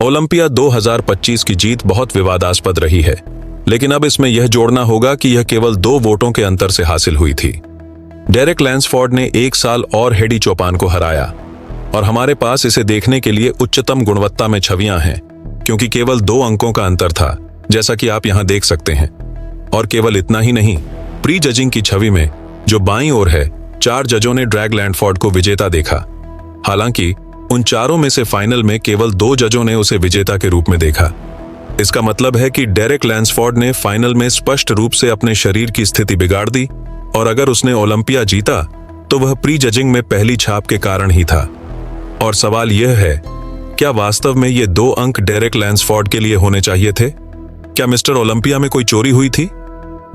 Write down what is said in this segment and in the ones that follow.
Olympia 2025 की जीत बहुत विवादास्पद रही है, लेकिन अब इसमें यह जोड़ना होगा कि यह केवल 2 वोटों के अंतर से हासिल हुई थी। डेरेक लैंसफोर्ड ने 1 साल और हेडी चोपान को हराया और हमारे पास इसे देखने के लिए उच्चतम गुणवत्ता में छवियां हैं, क्योंकि केवल 2 अंकों का अंतर था, जैसा कि आप यहां देख सकते हैं। और केवल इतना ही नहीं, प्री जजिंग की छवि में जो बाईं ओर है, 4 जजों ने डेरेक लैंसफोर्ड को विजेता देखा। हालांकि उन चारों में से फाइनल में केवल 2 जजों ने उसे विजेता के रूप में देखा। इसका मतलब है कि डेरेक लैंसफोर्ड ने फाइनल में स्पष्ट रूप से अपने शरीर की स्थिति बिगाड़ दी, और अगर उसने ओलंपिया जीता तो वह प्री जजिंग में पहली छाप के कारण ही था। और सवाल यह है, क्या वास्तव में ये 2 अंक डेरेक लैंसफोर्ड के लिए होने चाहिए थे? क्या मिस्टर ओलंपिया में कोई चोरी हुई थी?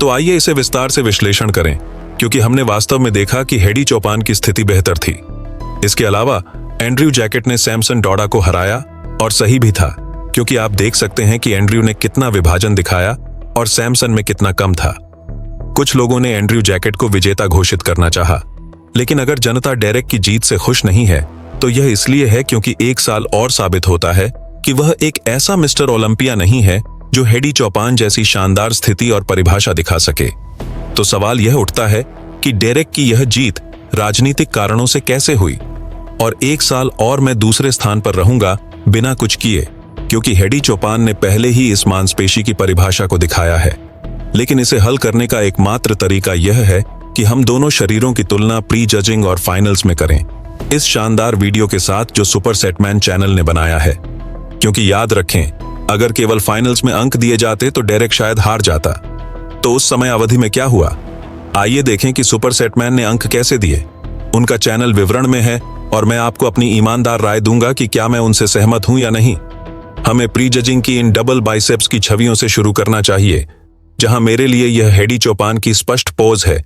तो आइए इसे विस्तार से विश्लेषण करें, क्योंकि हमने वास्तव में देखा कि हेडी चोपान की स्थिति बेहतर थी। इसके अलावा एंड्रयू जैकेट ने सैमसन डोडा को हराया, और सही भी था, क्योंकि आप देख सकते हैं कि एंड्रयू ने कितना विभाजन दिखाया और सैमसन में कितना कम था। कुछ लोगों ने एंड्रयू जैकेट को विजेता घोषित करना चाहा, लेकिन अगर जनता डेरेक की जीत से खुश नहीं है तो यह इसलिए है क्योंकि 1 साल और साबित होता है कि वह एक ऐसा मिस्टर ओलंपिया नहीं है जो हेडी चोपान जैसी शानदार स्थिति और परिभाषा दिखा सके। तो सवाल यह उठता है कि डेरेक की यह जीत राजनीतिक कारणों से कैसे हुई, और 1 साल और मैं दूसरे स्थान पर रहूंगा बिना कुछ किए, क्योंकि हेडी चोपान ने पहले ही इस मांसपेशी की परिभाषा को दिखाया है। लेकिन इसे हल करने का एकमात्र तरीका यह है कि हम दोनों शरीरों की तुलना प्री जजिंग और फाइनल्स में करें, इस शानदार वीडियो के साथ जो सुपर सेटमैन चैनल ने बनाया है। क्योंकि याद रखें, अगर केवल फाइनल्स में अंक दिए जाते तो डेरेक शायद हार जाता। तो उस समय अवधि में क्या हुआ? आइए देखें कि सुपर सेटमैन ने अंक कैसे दिए। उनका चैनल विवरण में है, और मैं आपको अपनी ईमानदार राय दूंगा कि क्या मैं उनसे सहमत हूं या नहीं। हमें प्री जजिंग की इन डबल बाइसेप्स की छवियों से शुरू करना चाहिए, जहां मेरे लिए यह हेडी चोपान की स्पष्ट पोज है।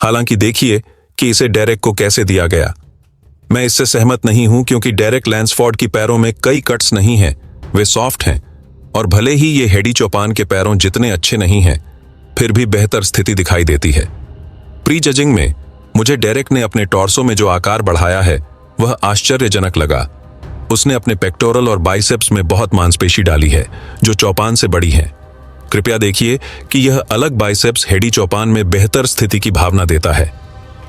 हालांकि देखिए कि इसे डेरेक को कैसे दिया गया। मैं इससे सहमत नहीं हूं, क्योंकि डेरेक लैंसफोर्ड की पैरों में कई कट्स नहीं हैं, वे सॉफ्ट हैं, और भले ही ये हेडी चोपान के पैरों जितने अच्छे नहीं हैं, फिर भी बेहतर स्थिति दिखाई देती है। प्री जजिंग में मुझे डेरेक ने अपने टॉर्सो में जो आकार बढ़ाया है वह आश्चर्यजनक लगा। उसने अपने पेक्टोरल और बाइसेप्स में बहुत मांसपेशी डाली है जो चोपान से बड़ी है। कृपया देखिए कि यह अलग बाइसेप्स हेडी चोपान में बेहतर स्थिति की भावना देता है।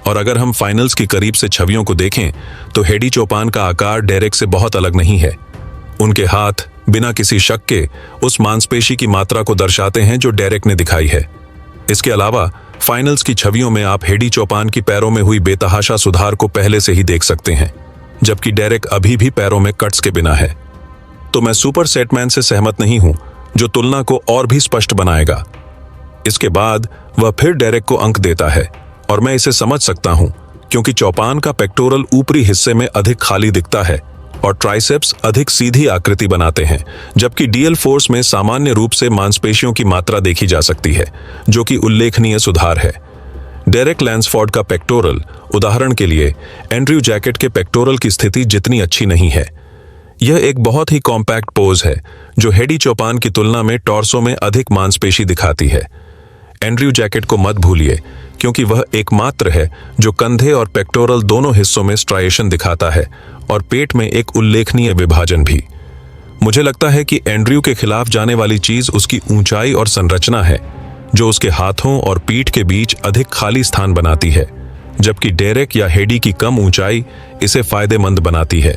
और अगर हम फाइनल्स की करीब से छवियों को देखें तो हेडी चोपान का आकार डेरेक से बहुत अलग नहीं है। उनके हाथ बिना किसी शक के उस मांसपेशी की मात्रा को दर्शाते हैं जो डेरेक ने दिखाई है। इसके अलावा फाइनल्स की छवियों में आप हेडी चोपान की पैरों में हुई बेतहाशा सुधार को पहले से ही देख सकते हैं, जबकि डेरेक अभी भी पैरों में कट्स के बिना है। तो मैं सुपर सेटमैन से सहमत नहीं हूं, जो तुलना को और भी स्पष्ट बनाएगा। इसके बाद वह फिर डेरेक को अंक देता है, और मैं इसे समझ सकता हूं, क्योंकि चोपान का पेक्टोरल ऊपरी हिस्से में अधिक खाली दिखता है और ट्राइसेप्स अधिक सीधी आकृति बनाते हैं, जबकि डीएल फोर्स में सामान्य रूप से मांसपेशियों की मात्रा देखी जा सकती है, जो कि उल्लेखनीय सुधार है। डेरेक लैंसफोर्ड का पेक्टोरल, उदाहरण के लिए एंड्रयू जैकेट के पेक्टोरल की स्थिति जितनी अच्छी नहीं है। यह एक बहुत ही कॉम्पैक्ट पोज है जो हेडी चोपान की तुलना में टॉर्सो में अधिक मांसपेशी दिखाती है। एंड्रयू जैकेट को मत भूलिए, क्योंकि वह एकमात्र है जो कंधे और पेक्टोरल दोनों हिस्सों में स्ट्राइएशन दिखाता है, और पेट में एक उल्लेखनीय विभाजन भी। मुझे लगता है कि एंड्रयू के खिलाफ जाने वाली चीज उसकी ऊंचाई और संरचना है, जो उसके हाथों और पीठ के बीच अधिक खाली स्थान बनाती है, जबकि डेरेक या हेडी की कम ऊंचाई इसे फायदेमंद बनाती है।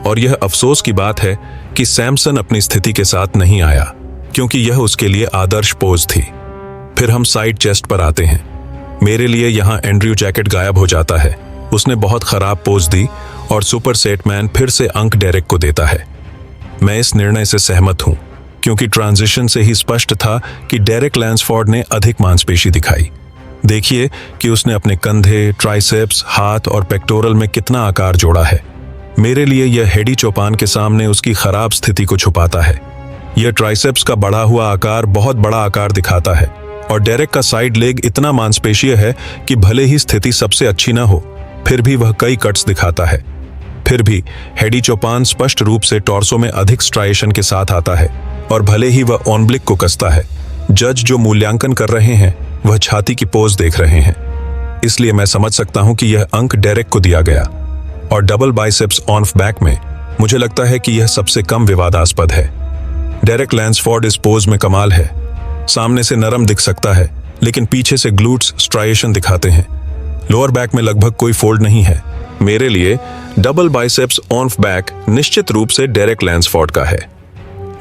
और यह अफसोस की बात है कि सैमसन अपनी स्थिति के साथ नहीं आया, क्योंकि यह उसके लिए आदर्श पोज थी। फिर हम साइड चेस्ट पर आते हैं। मेरे लिए यहाँ एंड्रयू जैकेट गायब हो जाता है। उसने बहुत खराब पोज दी, और सुपर सेटमैन फिर से अंक डेरेक को देता है। मैं इस निर्णय से सहमत हूं, क्योंकि ट्रांजिशन से ही स्पष्ट था कि डेरेक लैंसफोर्ड ने अधिक मांसपेशी दिखाई। देखिए कि उसने अपने कंधे, ट्राइसेप्स, हाथ और पेक्टोरल में कितना आकार जोड़ा है। मेरे लिए यह हेडी चोपान के सामने उसकी खराब स्थिति को छुपाता है। यह ट्राइसेप्स का बढ़ा हुआ आकार बहुत बड़ा आकार दिखाता है, और डेरेक का साइड लेग इतना मांसपेशीय है कि भले ही स्थिति सबसे अच्छी ना हो, फिर भी वह कई कट्स दिखाता है। फिर भी हेडी चोपान स्पष्ट रूप से टॉर्सो में अधिक स्ट्राइएशन के साथ आता है, और भले ही वह ऑनब्लिक को कसता है, जज जो मूल्यांकन कर रहे हैं वह छाती की पोज देख रहे हैं। इसलिए मैं समझ सकता हूं कि यह अंक डेरेक को दिया गया। और डबल बाइसेप्स ऑन बैक में मुझे लगता है कि यह सबसे कम विवादास्पद है। डेरेक लैंसफोर्ड इस पोज में कमाल है। सामने से नरम दिख सकता है, लेकिन पीछे से ग्लूट्स स्ट्राइएशन दिखाते हैं। लोअर बैक में लगभग कोई फोल्ड नहीं है। मेरे लिए डबल बाइसेप्स ऑन बैक निश्चित रूप से डेरेक लैंसफोर्ड का है।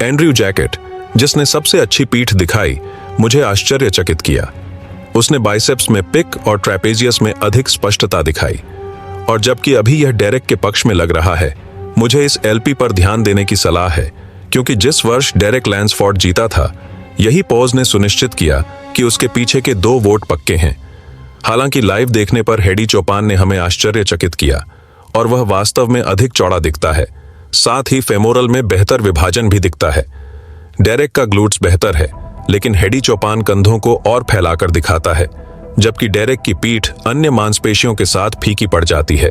एंड्रयू जैकेट, जिसने सबसे अच्छी पीठ दिखाई, मुझे आश्चर्यचकित किया। उसने बाइसेप्स में पिक और ट्रेपेजियस में अधिक स्पष्टता दिखाई, और जबकि अभी यह डेरेक के पक्ष में लग रहा है, मुझे इस एलपी पर ध्यान देने की सलाह है, क्योंकि जिस वर्ष डेरेक लैंसफोर्ड जीता था, यही पोज ने सुनिश्चित किया कि उसके पीछे के 2 वोट पक्के हैं। हालांकि लाइव देखने पर हेडी चोपान ने हमें आश्चर्यचकित किया, और वह वास्तव में अधिक चौड़ा दिखता है। साथ ही फेमोरल में बेहतर विभाजन भी दिखता है। डेरेक का ग्लूट्स बेहतर है, लेकिन हेडी चोपान कंधों को और फैलाकर दिखाता है, जबकि डेरेक की पीठ अन्य मांसपेशियों के साथ फीकी पड़ जाती है।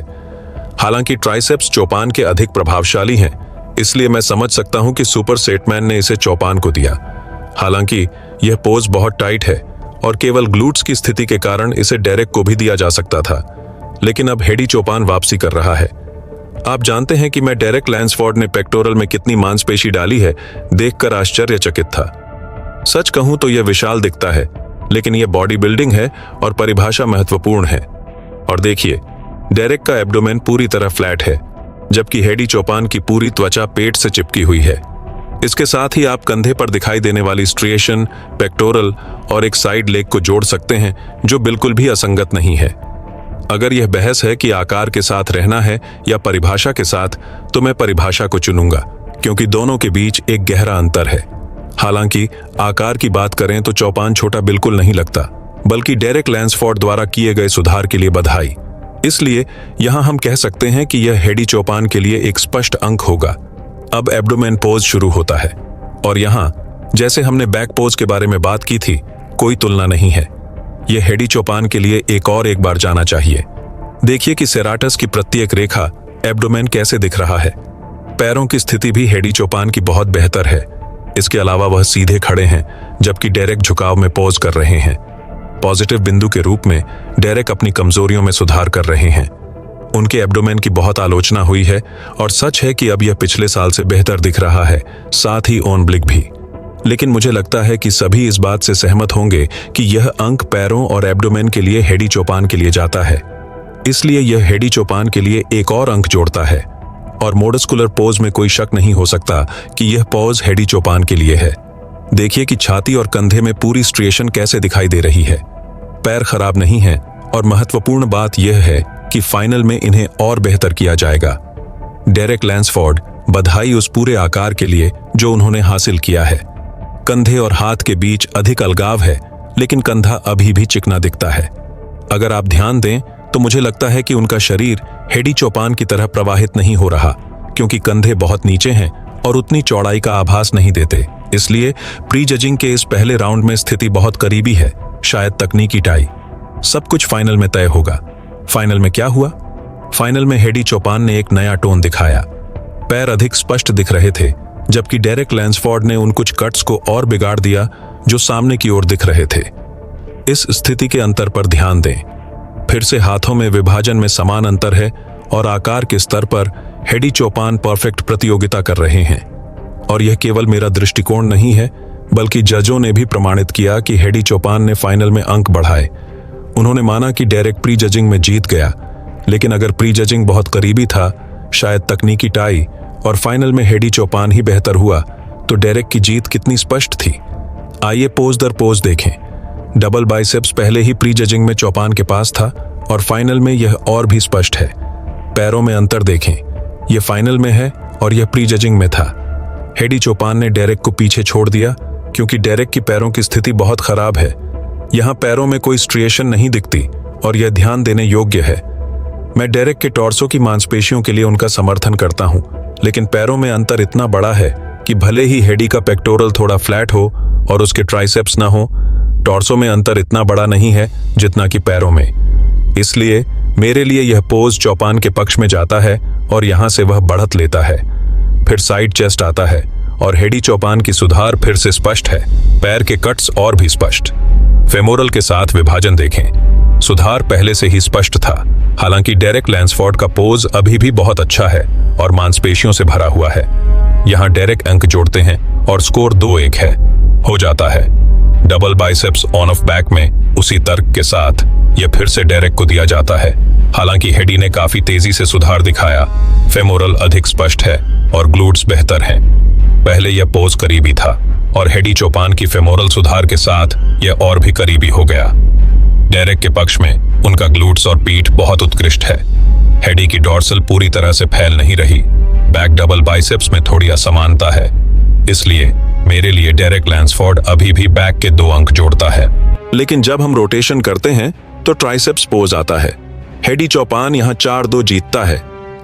हालांकि ट्राइसेप्स चोपान के अधिक प्रभावशाली हैं, इसलिए मैं समझ सकता हूं कि सुपर सेटमैन ने इसे चोपान को दिया। हालांकि यह पोज बहुत टाइट है और केवल ग्लूट्स की स्थिति के कारण इसे डेरेक को भी दिया जा सकता था, लेकिन अब हेडी चोपान वापसी कर रहा है। आप जानते हैं कि मैं डेरेक लैंसफोर्ड ने पेक्टोरल में कितनी मांसपेशी डाली है देखकर आश्चर्यचकित था। सच कहूं तो यह विशाल दिखता है, लेकिन यह बॉडी बिल्डिंग है और परिभाषा महत्वपूर्ण है। और देखिए, डेरेक का एब्डोमेन पूरी तरह फ्लैट है, जबकि हेडी चोपान की पूरी त्वचा पेट से चिपकी हुई है। इसके साथ ही आप कंधे पर दिखाई देने वाली स्ट्रिएशन, पेक्टोरल और एक साइड लेग को जोड़ सकते हैं, जो बिल्कुल भी असंगत नहीं है। अगर यह बहस है कि आकार के साथ रहना है या परिभाषा के साथ, तो मैं परिभाषा को चुनूंगा, क्योंकि दोनों के बीच एक गहरा अंतर है। हालांकि आकार की बात करें तो चौपान छोटा बिल्कुल नहीं लगता, बल्कि डेरेक लैंसफोर्ड द्वारा किए गए सुधार के लिए बधाई। इसलिए यहां हम कह सकते हैं कि यह हेडी चोपान के लिए एक स्पष्ट अंक होगा। अब एब्डोमेन पोज शुरू होता है, और यहां जैसे हमने बैक पोज के बारे में बात की थी, कोई तुलना नहीं है। यह हेडी चोपान के लिए एक बार जाना चाहिए। देखिए कि सेराटस की प्रत्येक रेखा एब्डोमेन कैसे दिख रहा है। पैरों की स्थिति भी हेडी चोपान की बहुत बेहतर है। इसके अलावा वह सीधे खड़े हैं, जबकि डेरेक झुकाव में पोज कर रहे हैं। पॉजिटिव बिंदु के रूप में डेरेक अपनी कमजोरियों में सुधार कर रहे हैं। उनके एब्डोमेन की बहुत आलोचना हुई है, और सच है कि अब यह पिछले साल से बेहतर दिख रहा है, साथ ही ओनब्लिक भी। लेकिन मुझे लगता है कि सभी इस बात से सहमत होंगे कि यह अंक पैरों और एब्डोमेन के लिए हेडी चोपान के लिए जाता है। इसलिए यह हेडी चोपान के लिए एक और अंक जोड़ता है, और मोडस्कुलर पोज में कोई शक नहीं हो सकता कि यह पोज हेडी चोपान के लिए है। देखिए कि छाती और कंधे में पूरी स्ट्रिएशन कैसे दिखाई दे रही है। पैर खराब नहीं है, और महत्वपूर्ण बात यह है कि फाइनल में इन्हें और बेहतर किया जाएगा। डेरेक लैंसफोर्ड, बधाई उस पूरे आकार के लिए जो उन्होंने हासिल किया है। कंधे और हाथ के बीच अधिक अलगाव है, लेकिन कंधा अभी भी चिकना दिखता है। अगर आप ध्यान दें तो मुझे लगता है कि उनका शरीर हेडी चोपान की तरह प्रवाहित नहीं हो रहा, क्योंकि कंधे बहुत नीचे हैं और उतनी चौड़ाई का आभास नहीं देते। इसलिए प्री जजिंग के इस पहले राउंड में स्थिति बहुत करीबी है, शायद तकनीकी टाई। सब कुछ फाइनल में तय होगा। फाइनल में क्या हुआ? फाइनल में हेडी चोपान ने एक नया टोन दिखाया। पैर अधिक स्पष्ट दिख रहे थे, जबकि डेरेक लैंसफोर्ड ने उन कुछ कट्स को और बिगाड़ दिया जो सामने की ओर दिख रहे थे। इस स्थिति के अंतर पर ध्यान दें। फिर से हाथों में विभाजन में समान अंतर है, और आकार के स्तर पर हेडी चोपान परफेक्ट प्रतियोगिता कर रहे हैं। और यह केवल मेरा दृष्टिकोण नहीं है, बल्कि जजों ने भी प्रमाणित किया कि हेडी चोपान ने फाइनल में अंक बढ़ाए। उन्होंने माना कि डेरेक प्री जजिंग में जीत गया, लेकिन अगर प्री जजिंग बहुत करीबी था, शायद तकनीकी टाई, और फाइनल में हेडी चोपान ही बेहतर हुआ, तो डेरेक की जीत कितनी स्पष्ट थी। आइए पोज दर पोज देखें। डबल बाइसेप्स पहले ही प्री जजिंग में चोपान के पास था, और फाइनल में यह और भी स्पष्ट है। पैरों में अंतर देखें, यह फाइनल में है और यह प्री जजिंग में था। हेडी चोपान ने डेरेक को पीछे छोड़ दिया, क्योंकि डेरेक की पैरों की स्थिति बहुत खराब है। यहाँ पैरों में कोई स्ट्रिएशन नहीं दिखती, और यह ध्यान देने योग्य है। मैं डेरेक के टॉर्सो की मांसपेशियों के लिए उनका समर्थन करता हूँ, लेकिन पैरों में अंतर इतना बड़ा है कि भले ही हेडी का पेक्टोरल थोड़ा फ्लैट हो और उसके ट्राइसेप्स ना हो, टॉर्सो में अंतर इतना बड़ा नहीं है जितना कि पैरों में। इसलिए मेरे लिए यह पोज चोपान के पक्ष में जाता है, और यहां से वह बढ़त लेता है। फिर साइड चेस्ट आता है, और हेडी चोपान की सुधार फिर से स्पष्ट है। पैर के कट्स और भी स्पष्ट। फेमोरल के साथ विभाजन देखें। सुधार पहले से ही स्पष्ट था। हालांकि डेरेक लैंसफोर्ड का पोज अभी भी बहुत अच्छा है और मांसपेशियों से भरा हुआ है। यहाँ डेरेक अंक जोड़ते हैं और स्कोर 2-1 है हो जाता है। Double biceps on off back में उसी तर्क के साथ यह फिर से डेरेक को दिया जाता है। हालांकि हेडी ने काफी तेजी से सुधार दिखाया। फेमोरल अधिक स्पष्ट है और ग्लूट्स बेहतर हैं। पहले यह पोज करीबी था और हेडी चोपान की फेमोरल सुधार के साथ यह और भी करीबी हो गया। डेरेक के पक्ष में उनका ग्लूट्स और पीठ बहुत उत्कृष्ट है। हेडी की डॉर्सल पूरी तरह से फैल नहीं रही। बैक डबल बाइसेप्स में थोड़ी असमानता है, इसलिए मेरे लिए डेरेक लैंसफोर्ड अभी भी बैक के 2 अंक जोड़ता है। लेकिन जब हम रोटेशन करते हैं तो ट्राइसेप्स पोज आता है। हेडी चौपान यहाँ 4-2 जीतता है।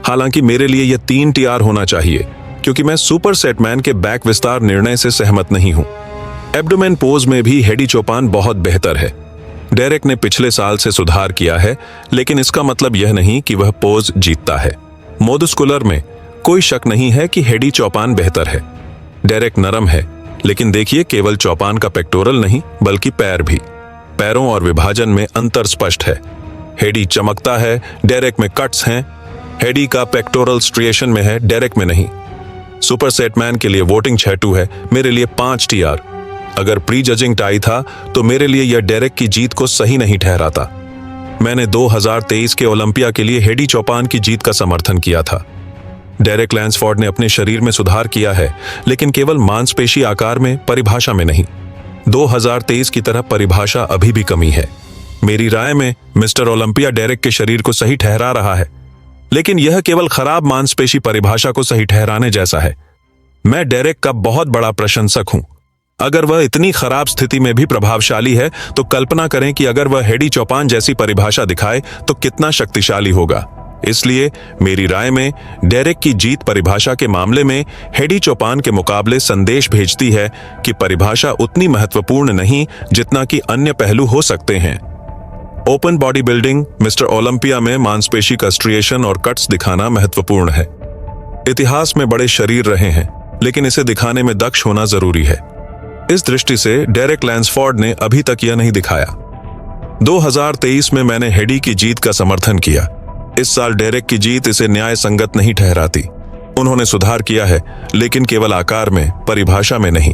हालांकि मेरे लिए यह 3 TR होना चाहिए, क्योंकि मैं सुपर सेटमैन के बैक विस्तार निर्णय से सहमत नहीं हूं। एब्डोमेन पोज में भी हेडी चौपान बहुत बेहतर है। डेरेक ने पिछले साल से सुधार किया है, लेकिन इसका मतलब यह नहीं कि वह पोज जीतता है। मोदुस्कुलर में कोई शक नहीं है कि हेडी चौपान बेहतर है। डेरेक नरम है, लेकिन देखिए केवल चौपान का पेक्टोरल नहीं बल्कि पैर भी। पैरों और विभाजन में अंतर स्पष्ट है। हेडी चमकता है, डेरेक में कट्स हैं। हेडी का पेक्टोरल स्ट्रिएशन में है, डेरेक में नहीं। सुपर सेटमैन के लिए वोटिंग 6-2 है, मेरे लिए 5 TR। अगर प्री जजिंग टाई था तो मेरे लिए यह डेरेक की जीत को सही नहीं ठहराता। मैंने 2023 के ओलंपिया के लिए हेडी चौपान की जीत का समर्थन किया था। डेरेक लैंसफोर्ड ने अपने शरीर में सुधार किया है, लेकिन केवल मांसपेशी आकार में, परिभाषा में नहीं। 2023 की तरह परिभाषा अभी भी कमी है। मेरी राय में मिस्टर ओलंपिया डेरेक के शरीर को सही ठहरा रहा है, लेकिन यह केवल खराब मांसपेशी परिभाषा को सही ठहराने जैसा है। मैं डेरेक का बहुत बड़ा प्रशंसक हूं। अगर वह इतनी खराब स्थिति में भी प्रभावशाली है तो कल्पना करें कि अगर वह हेडी चौपान जैसी परिभाषा दिखाए तो कितना शक्तिशाली होगा। इसलिए मेरी राय में डेरेक की जीत परिभाषा के मामले में हेडी चौपान के मुकाबले संदेश भेजती है कि परिभाषा उतनी महत्वपूर्ण नहीं जितना कि अन्य पहलू हो सकते हैं। Open body building mister Olympia में मांसपेशी का स्ट्रिएशन और कट्स दिखाना महत्वपूर्ण है। इतिहास में बड़े शरीर रहे हैं, लेकिन इसे दिखाने में दक्ष होना जरूरी है। इस दृष्टि से डेरेक लैंसफोर्ड ने अभी तक यह नहीं दिखाया। 2023 में मैंने हेडी की जीत का समर्थन किया। इस साल डेरेक की जीत इसे न्याय संगत नहीं ठहराती। उन्होंने सुधार किया है, लेकिन केवल आकार में, परिभाषा में नहीं।